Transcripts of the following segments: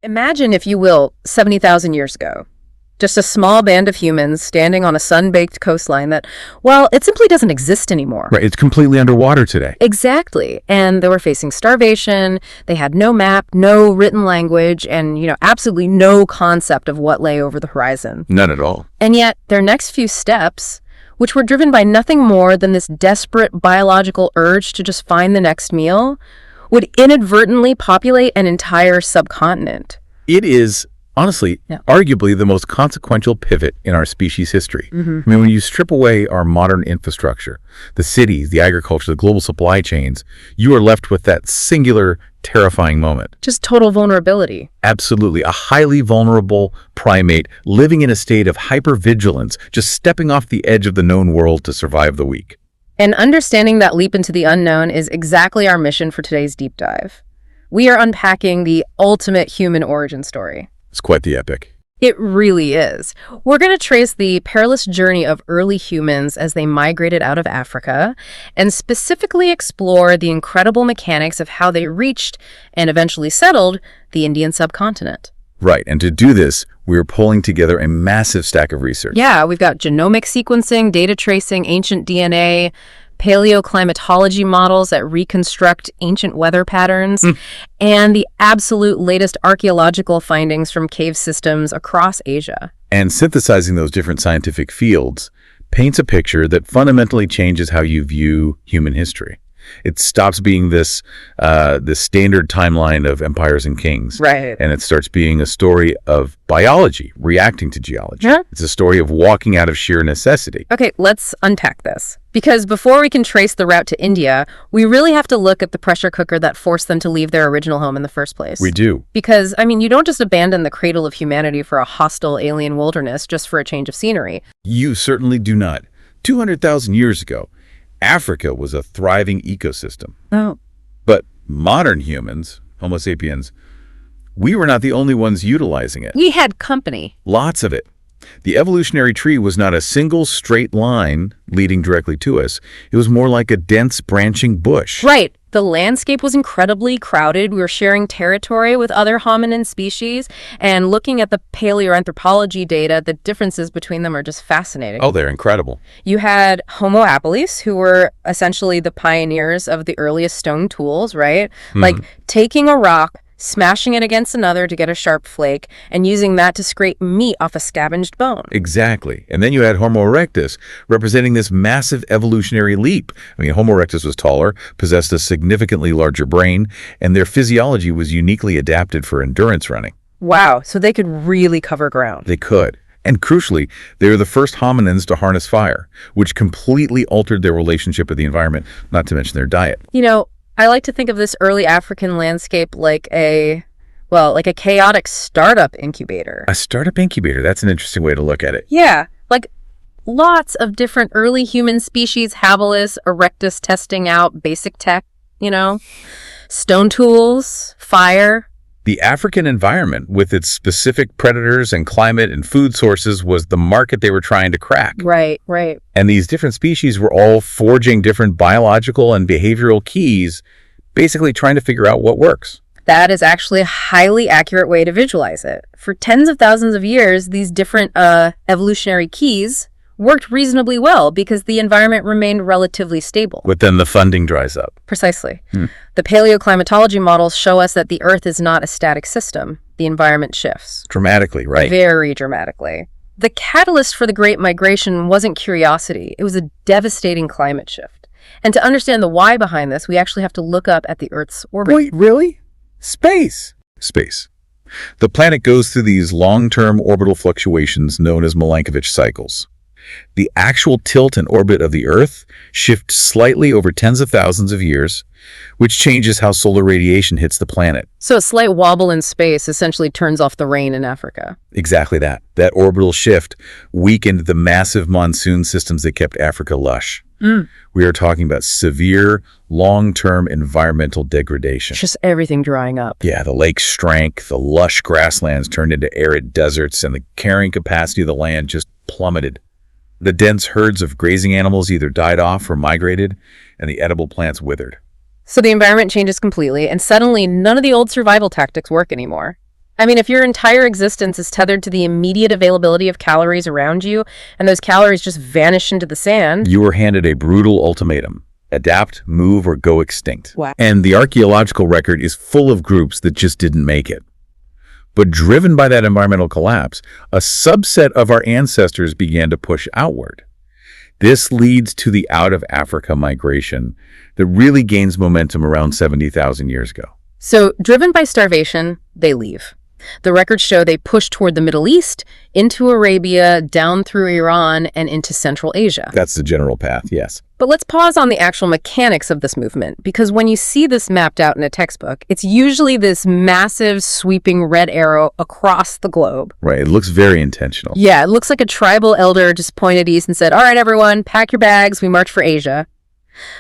Imagine, if you will, 70,000 years ago. Just a small band of humans standing on a sun-baked coastline that, well, it simply doesn't exist anymore. Right, it's completely underwater today. Exactly. And they were facing starvation, they had no map, no written language, and, absolutely no concept of what lay over the horizon. None at all. And yet, their next few steps, which were driven by nothing more than this desperate biological urge to just find the next meal, would inadvertently populate an entire subcontinent. It is, honestly, arguably the most consequential pivot in our species' history. I mean, when you strip away our modern infrastructure, the cities, the agriculture, the global supply chains, you are left with that singular, terrifying moment. Just total vulnerability. Absolutely. A highly vulnerable primate living in a state of hypervigilance, just stepping off the edge of the known world to survive the week. And understanding that leap into the unknown is exactly our mission for today's deep dive. We are unpacking the ultimate human origin story. It's quite the epic. It really is. We're going to trace the perilous journey of early humans as they migrated out of Africa, and specifically explore the incredible mechanics of how they reached and eventually settled the Indian subcontinent. Right, and to do this, we're pulling together a massive stack of research. Yeah, we've got genomic sequencing, data tracing, ancient DNA, paleoclimatology models that reconstruct ancient weather patterns, and the absolute latest archaeological findings from cave systems across Asia. And synthesizing those different scientific fields paints a picture that fundamentally changes how you view human history. It stops being this standard timeline of empires and kings. Right. And it starts being a story of biology reacting to geology. Yeah. It's a story of walking out of sheer necessity. Okay, let's unpack this. Because before we can trace the route to India, we really have to look at the pressure cooker that forced them to leave their original home in the first place. We do. Because, you don't just abandon the cradle of humanity for a hostile alien wilderness just for a change of scenery. You certainly do not. 200,000 years ago, Africa was a thriving ecosystem. Oh. But modern humans, Homo sapiens, we were not the only ones utilizing it. We had company. Lots of it. The evolutionary tree was not a single straight line leading directly to us. It was more like a dense branching bush. Right. The landscape was incredibly crowded. We were sharing territory with other hominin species, and looking at the paleoanthropology data, the differences between them are just fascinating. Oh, they're incredible. You had Homo habilis, who were essentially the pioneers of the earliest stone tools, right? Like taking a rock, smashing it against another to get a sharp flake, and using that to scrape meat off a scavenged bone. Exactly. And then you had Homo erectus, representing this massive evolutionary leap. I mean, Homo erectus was taller, possessed a significantly larger brain, and their physiology was uniquely adapted for endurance running. Wow, so they could really cover ground. They could. And crucially, they were the first hominins to harness fire, which completely altered their relationship with the environment, not to mention their diet. I like to think of this early African landscape like a chaotic startup incubator. A startup incubator, that's an interesting way to look at it. Yeah, like lots of different early human species, habilis, erectus, testing out basic tech, stone tools, fire. The African environment, with its specific predators and climate and food sources, was the market they were trying to crack. Right, right. And these different species were all forging different biological and behavioral keys, basically trying to figure out what works. That is actually a highly accurate way to visualize it. For tens of thousands of years, these different evolutionary keys worked reasonably well because the environment remained relatively stable. But then the funding dries up. Precisely. The paleoclimatology models show us that the Earth is not a static system. The environment shifts. Dramatically, right? Very dramatically. The catalyst for the Great Migration wasn't curiosity. It was a devastating climate shift. And to understand the why behind this, we actually have to look up at the Earth's orbit. Wait, really? Space. The planet goes through these long-term orbital fluctuations known as Milankovitch cycles. The actual tilt and orbit of the Earth shifts slightly over tens of thousands of years, which changes how solar radiation hits the planet. So a slight wobble in space essentially turns off the rain in Africa. Exactly that. That orbital shift weakened the massive monsoon systems that kept Africa lush. We are talking about severe, long-term environmental degradation. Just everything drying up. Yeah, the lakes shrank, the lush grasslands turned into arid deserts, and the carrying capacity of the land just plummeted. The dense herds of grazing animals either died off or migrated, and the edible plants withered. So the environment changes completely, and suddenly none of the old survival tactics work anymore. I mean, if your entire existence is tethered to the immediate availability of calories around you, and those calories just vanish into the sand. You were handed a brutal ultimatum. Adapt, move, or go extinct. Wow. And the archaeological record is full of groups that just didn't make it. But driven by that environmental collapse, a subset of our ancestors began to push outward. This leads to the out-of-Africa migration that really gains momentum around 70,000 years ago. So, driven by starvation, they leave. The records show they push toward the Middle East, into Arabia, down through Iran, and into Central Asia. That's the general path, yes. But let's pause on the actual mechanics of this movement, because when you see this mapped out in a textbook, it's usually this massive, sweeping red arrow across the globe. Right, it looks very intentional. Yeah, it looks like a tribal elder just pointed east and said, all right, everyone, pack your bags, we march for Asia.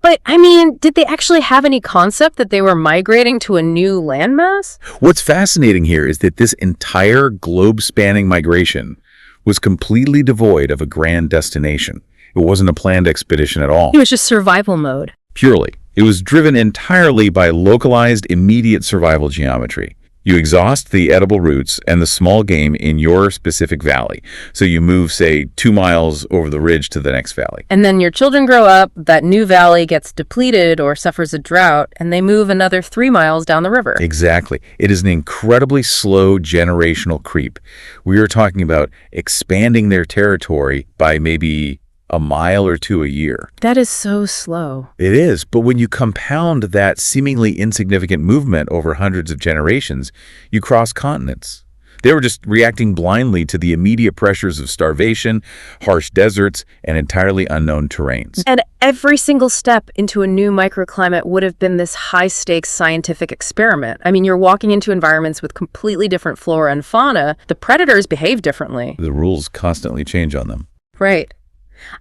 But, I mean, did they actually have any concept that they were migrating to a new landmass? What's fascinating here is that this entire globe-spanning migration was completely devoid of a grand destination. It wasn't a planned expedition at all. It was just survival mode. Purely. It was driven entirely by localized, immediate survival geometry. You exhaust the edible roots and the small game in your specific valley. So you move, say, 2 miles over the ridge to the next valley. And then your children grow up, that new valley gets depleted or suffers a drought, and they move another 3 miles down the river. Exactly. It is an incredibly slow generational creep. We are talking about expanding their territory by maybe a mile or 2 a year. That is so slow. It is, but when you compound that seemingly insignificant movement over hundreds of generations, you cross continents. They were just reacting blindly to the immediate pressures of starvation, harsh deserts, and entirely unknown terrains. And every single step into a new microclimate would have been this high-stakes scientific experiment. I mean, you're walking into environments with completely different flora and fauna. The predators behave differently. The rules constantly change on them. Right.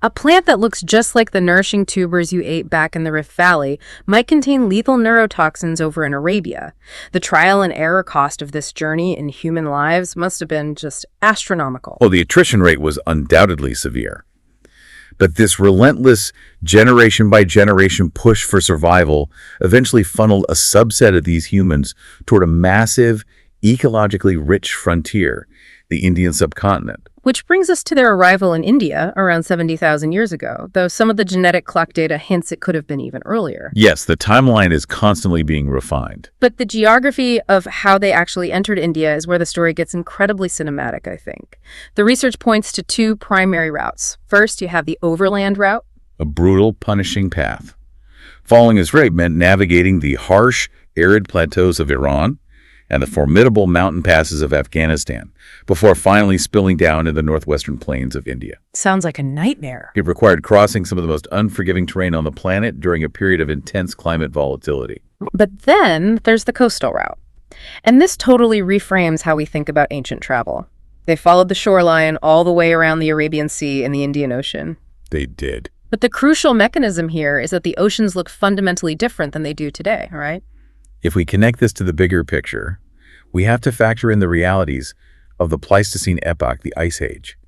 A plant that looks just like the nourishing tubers you ate back in the Rift Valley might contain lethal neurotoxins over in Arabia. The trial and error cost of this journey in human lives must have been just astronomical. Well, the attrition rate was undoubtedly severe. But this relentless generation-by-generation push for survival eventually funneled a subset of these humans toward a massive, ecologically rich frontier, the Indian subcontinent. Which brings us to their arrival in India around 70,000 years ago, though some of the genetic clock data hints it could have been even earlier. Yes, the timeline is constantly being refined. But the geography of how they actually entered India is where the story gets incredibly cinematic, I think. The research points to 2 primary routes. First, you have the overland route. A brutal, punishing path. Following this route meant navigating the harsh, arid plateaus of Iran and the formidable mountain passes of Afghanistan, before finally spilling down in the northwestern plains of India. Sounds like a nightmare. It required crossing some of the most unforgiving terrain on the planet during a period of intense climate volatility. But then there's the coastal route. And this totally reframes how we think about ancient travel. They followed the shoreline all the way around the Arabian Sea and the Indian Ocean. They did. But the crucial mechanism here is that the oceans look fundamentally different than they do today, right? If we connect this to the bigger picture, we have to factor in the realities of the Pleistocene epoch, the Ice Age.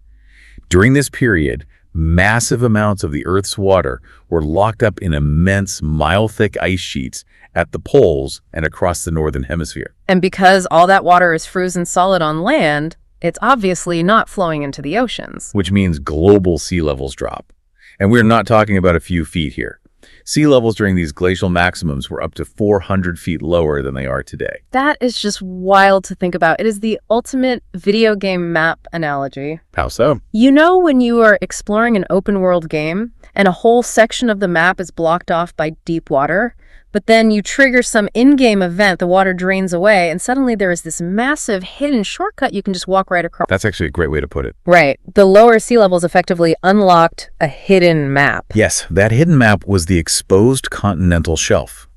During this period, massive amounts of the Earth's water were locked up in immense, mile-thick ice sheets at the poles and across the northern hemisphere. And because all that water is frozen solid on land, it's obviously not flowing into the oceans. Which means global sea levels drop. And we're not talking about a few feet here. Sea levels during these glacial maximums were up to 400 feet lower than they are today. That is just wild to think about. It is the ultimate video game map analogy. How so? You know when you are exploring an open world game and a whole section of the map is blocked off by deep water, but then you trigger some in-game event, the water drains away, and suddenly there is this massive hidden shortcut you can just walk right across. That's actually a great way to put it. Right. The lower sea levels effectively unlocked a hidden map. Yes, that hidden map was the exposed continental shelf.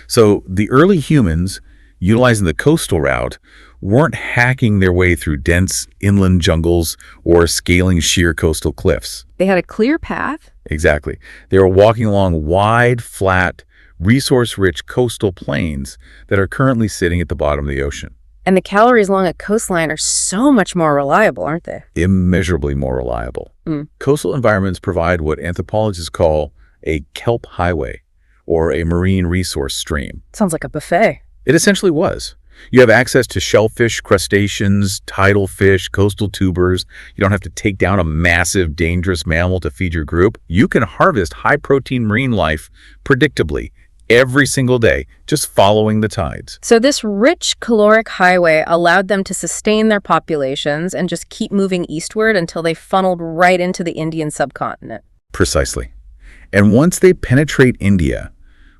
So the early humans, utilizing the coastal route, weren't hacking their way through dense inland jungles or scaling sheer coastal cliffs. They had a clear path. Exactly. They were walking along wide, flat, resource-rich coastal plains that are currently sitting at the bottom of the ocean. And the calories along a coastline are so much more reliable, aren't they? Immeasurably more reliable. Coastal environments provide what anthropologists call a kelp highway, or a marine resource stream. Sounds like a buffet. It essentially was. You have access to shellfish, crustaceans, tidal fish, coastal tubers. You don't have to take down a massive, dangerous mammal to feed your group. You can harvest high-protein marine life predictably every single day, just following the tides. So this rich caloric highway allowed them to sustain their populations and just keep moving eastward until they funneled right into the Indian subcontinent. Precisely. And once they penetrate India,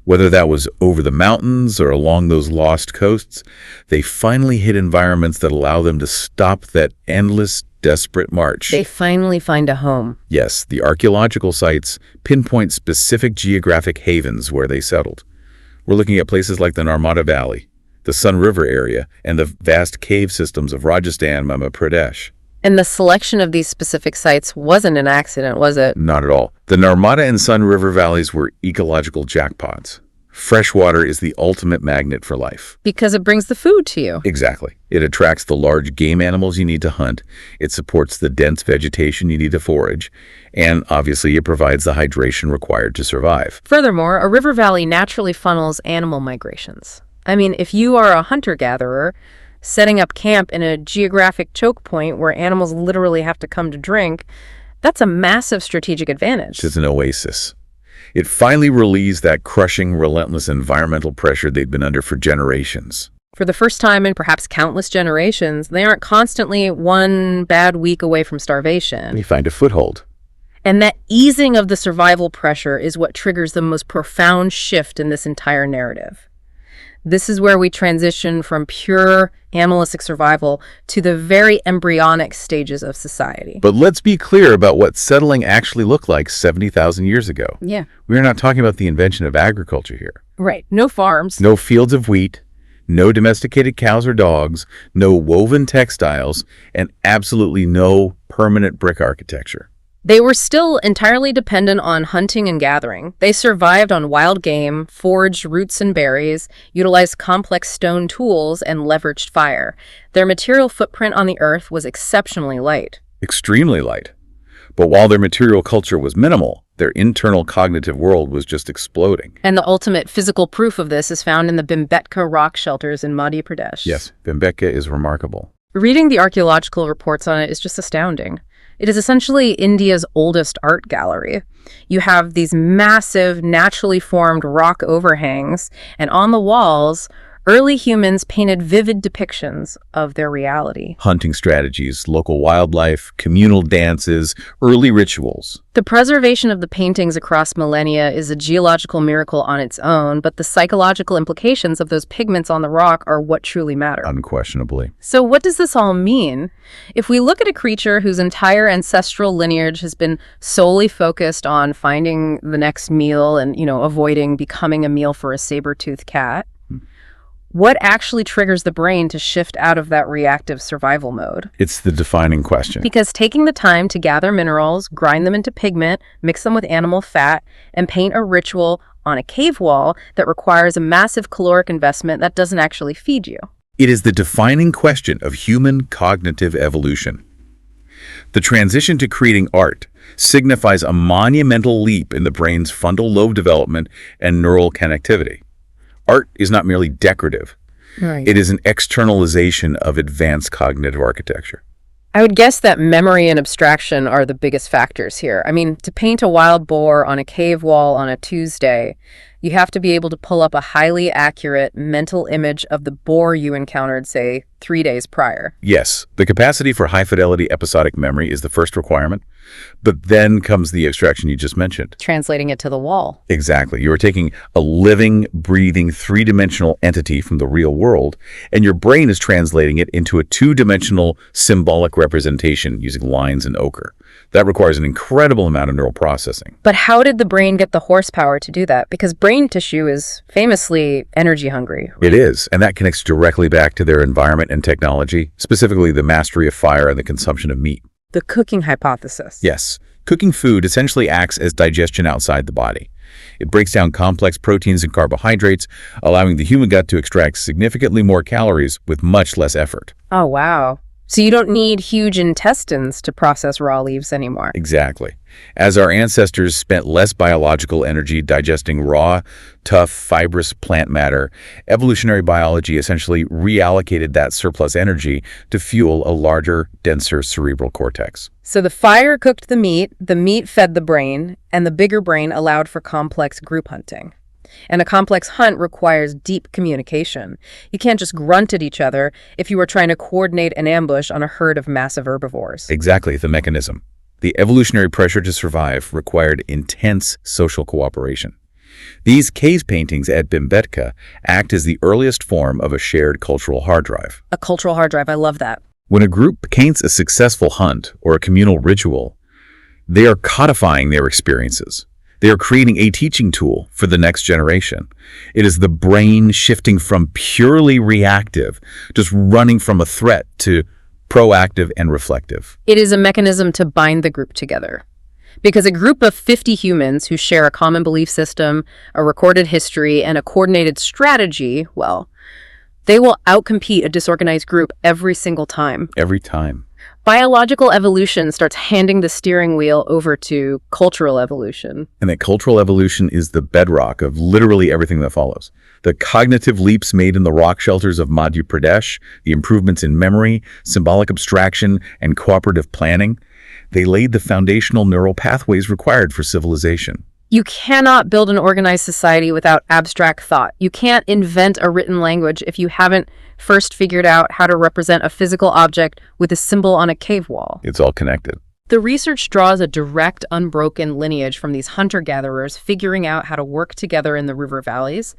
whether that was over the mountains or along those lost coasts, they finally hit environments that allow them to stop that endless, desperate march. They finally find a home. Yes, the archaeological sites pinpoint specific geographic havens where they settled. We're looking at places like the Narmada Valley, the Sun River area, and the vast cave systems of Rajasthan, Madhya Pradesh. And the selection of these specific sites wasn't an accident, was it? Not at all. The Narmada and Sun River valleys were ecological jackpots. Fresh water is the ultimate magnet for life. Because it brings the food to you. Exactly. It attracts the large game animals you need to hunt. It supports the dense vegetation you need to forage. And obviously, it provides the hydration required to survive. Furthermore, a river valley naturally funnels animal migrations. I mean, if you are a hunter-gatherer, setting up camp in a geographic choke point where animals literally have to come to drink, that's a massive strategic advantage. It's an oasis. It finally relieves that crushing, relentless environmental pressure they'd been under for generations. For the first time in perhaps countless generations, they aren't constantly one bad week away from starvation. They find a foothold. And that easing of the survival pressure is what triggers the most profound shift in this entire narrative. This is where we transition from pure animalistic survival to the very embryonic stages of society. But let's be clear about what settling actually looked like 70,000 years ago. Yeah. We're not talking about the invention of agriculture here. Right. No farms. No fields of wheat, no domesticated cows or dogs, no woven textiles, and absolutely no permanent brick architecture. They were still entirely dependent on hunting and gathering. They survived on wild game, foraged roots and berries, utilized complex stone tools, and leveraged fire. Their material footprint on the earth was exceptionally light. Extremely light. But while their material culture was minimal, their internal cognitive world was just exploding. And the ultimate physical proof of this is found in the Bhimbetka rock shelters in Madhya Pradesh. Yes, Bhimbetka is remarkable. Reading the archaeological reports on it is just astounding. It is essentially India's oldest art gallery. You have these massive, naturally formed rock overhangs, and on the walls, early humans painted vivid depictions of their reality. Hunting strategies, local wildlife, communal dances, early rituals. The preservation of the paintings across millennia is a geological miracle on its own, but the psychological implications of those pigments on the rock are what truly matter. Unquestionably. So what does this all mean? If we look at a creature whose entire ancestral lineage has been solely focused on finding the next meal and, avoiding becoming a meal for a saber-toothed cat, what actually triggers the brain to shift out of that reactive survival mode? It's the defining question. Because taking the time to gather minerals, grind them into pigment, mix them with animal fat, and paint a ritual on a cave wall that requires a massive caloric investment that doesn't actually feed you. It is the defining question of human cognitive evolution. The transition to creating art signifies a monumental leap in the brain's frontal lobe development and neural connectivity. Art is not merely decorative. Right. It is an externalization of advanced cognitive architecture. I would guess that memory and abstraction are the biggest factors here. I mean, to paint a wild boar on a cave wall on a Tuesday, you have to be able to pull up a highly accurate mental image of the boar you encountered, say, 3 days prior. Yes, the capacity for high-fidelity episodic memory is the first requirement, but then comes the abstraction you just mentioned. Translating it to the wall. Exactly. You are taking a living, breathing, three-dimensional entity from the real world, and your brain is translating it into a two-dimensional symbolic representation using lines and ochre. That requires an incredible amount of neural processing. But how did the brain get the horsepower to do that? Because brain tissue is famously energy hungry. It is, and that connects directly back to their environment and technology, specifically the mastery of fire and the consumption of meat. The cooking hypothesis. Yes, cooking food essentially acts as digestion outside the body. It breaks down complex proteins and carbohydrates, allowing the human gut to extract significantly more calories with much less effort. Oh, wow. So you don't need huge intestines to process raw leaves anymore. Exactly. As our ancestors spent less biological energy digesting raw, tough, fibrous plant matter, evolutionary biology essentially reallocated that surplus energy to fuel a larger, denser cerebral cortex. So the fire cooked the meat fed the brain, and the bigger brain allowed for complex group hunting. And a complex hunt requires deep communication. You can't just grunt at each other if you were trying to coordinate an ambush on a herd of massive herbivores. Exactly, the mechanism. The evolutionary pressure to survive required intense social cooperation. These cave paintings at Bhimbetka act as the earliest form of a shared cultural hard drive. A cultural hard drive, I love that. When a group paints a successful hunt or a communal ritual, they are codifying their experiences. They are creating a teaching tool for the next generation. It is the brain shifting from purely reactive, just running from a threat, to proactive and reflective. It is a mechanism to bind the group together. Because a group of 50 humans who share a common belief system, a recorded history, and a coordinated strategy, well, they will outcompete a disorganized group every single time. Every time. Biological evolution starts handing the steering wheel over to cultural evolution. And that cultural evolution is the bedrock of literally everything that follows. The cognitive leaps made in the rock shelters of Madhya Pradesh, the improvements in memory, symbolic abstraction, and cooperative planning, they laid the foundational neural pathways required for civilization. You cannot build an organized society without abstract thought. You can't invent a written language if you haven't first figured out how to represent a physical object with a symbol on a cave wall. It's all connected. The research draws a direct, unbroken lineage from these hunter-gatherers figuring out how to work together in the river valleys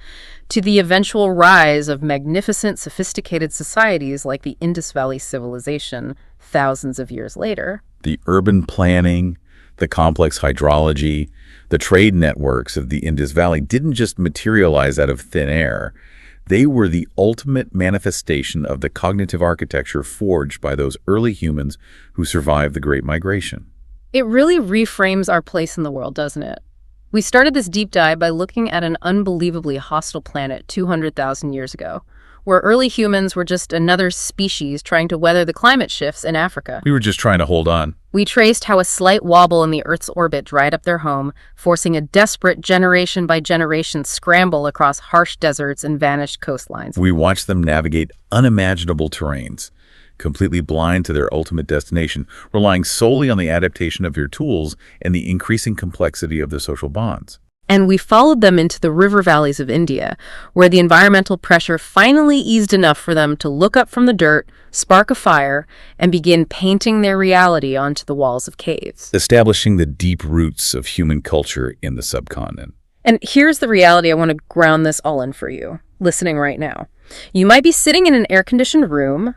to the eventual rise of magnificent, sophisticated societies like the Indus Valley Civilization thousands of years later. The urban planning, the complex hydrology, the trade networks of the Indus Valley didn't just materialize out of thin air. They were the ultimate manifestation of the cognitive architecture forged by those early humans who survived the Great Migration. It really reframes our place in the world, doesn't it? We started this deep dive by looking at an unbelievably hostile planet 200,000 years ago, where early humans were just another species trying to weather the climate shifts in Africa. We were just trying to hold on. We traced how a slight wobble in the Earth's orbit dried up their home, forcing a desperate generation-by-generation scramble across harsh deserts and vanished coastlines. We watched them navigate unimaginable terrains, completely blind to their ultimate destination, relying solely on the adaptation of their tools and the increasing complexity of their social bonds. And we followed them into the river valleys of India, where the environmental pressure finally eased enough for them to look up from the dirt, spark a fire, and begin painting their reality onto the walls of caves. Establishing the deep roots of human culture in the subcontinent. And here's the reality I want to ground this all in for you, listening right now. You might be sitting in an air-conditioned room,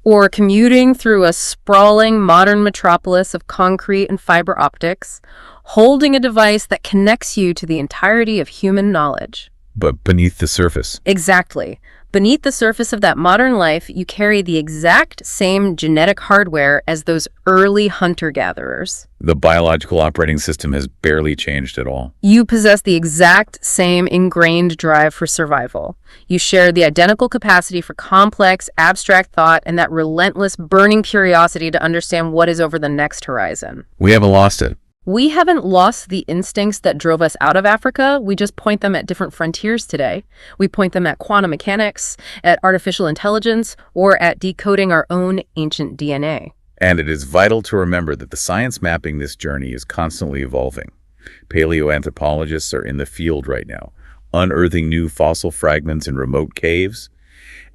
or commuting through a sprawling modern metropolis of concrete and fiber optics, holding a device that connects you to the entirety of human knowledge. But beneath the surface. Exactly. Beneath the surface of that modern life, you carry the exact same genetic hardware as those early hunter-gatherers. The biological operating system has barely changed at all. You possess the exact same ingrained drive for survival. You share the identical capacity for complex, abstract thought and that relentless, burning curiosity to understand what is over the next horizon. We haven't lost it. We haven't lost the instincts that drove us out of Africa. We just point them at different frontiers today. We point them at quantum mechanics, at artificial intelligence, or at decoding our own ancient DNA. And it is vital to remember that the science mapping this journey is constantly evolving. Paleoanthropologists are in the field right now, unearthing new fossil fragments in remote caves,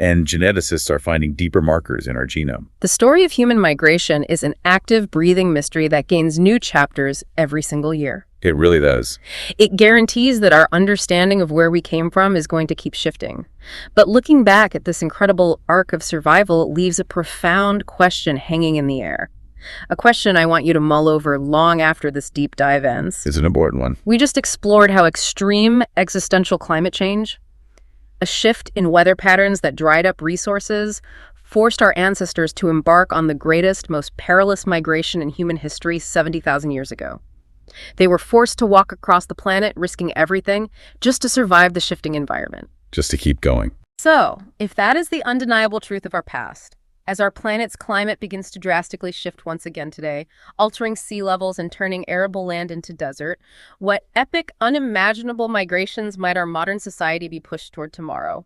and geneticists are finding deeper markers in our genome. The story of human migration is an active, breathing mystery that gains new chapters every single year. It really does. It guarantees that our understanding of where we came from is going to keep shifting. But looking back at this incredible arc of survival leaves a profound question hanging in the air. A question I want you to mull over long after this deep dive ends. It's an important one. We just explored how extreme existential climate change, a shift in weather patterns that dried up resources, forced our ancestors to embark on the greatest, most perilous migration in human history 70,000 years ago. They were forced to walk across the planet, risking everything, just to survive the shifting environment. Just to keep going. So, if that is the undeniable truth of our past, as our planet's climate begins to drastically shift once again today, altering sea levels and turning arable land into desert. What epic, unimaginable migrations might our modern society be pushed toward tomorrow?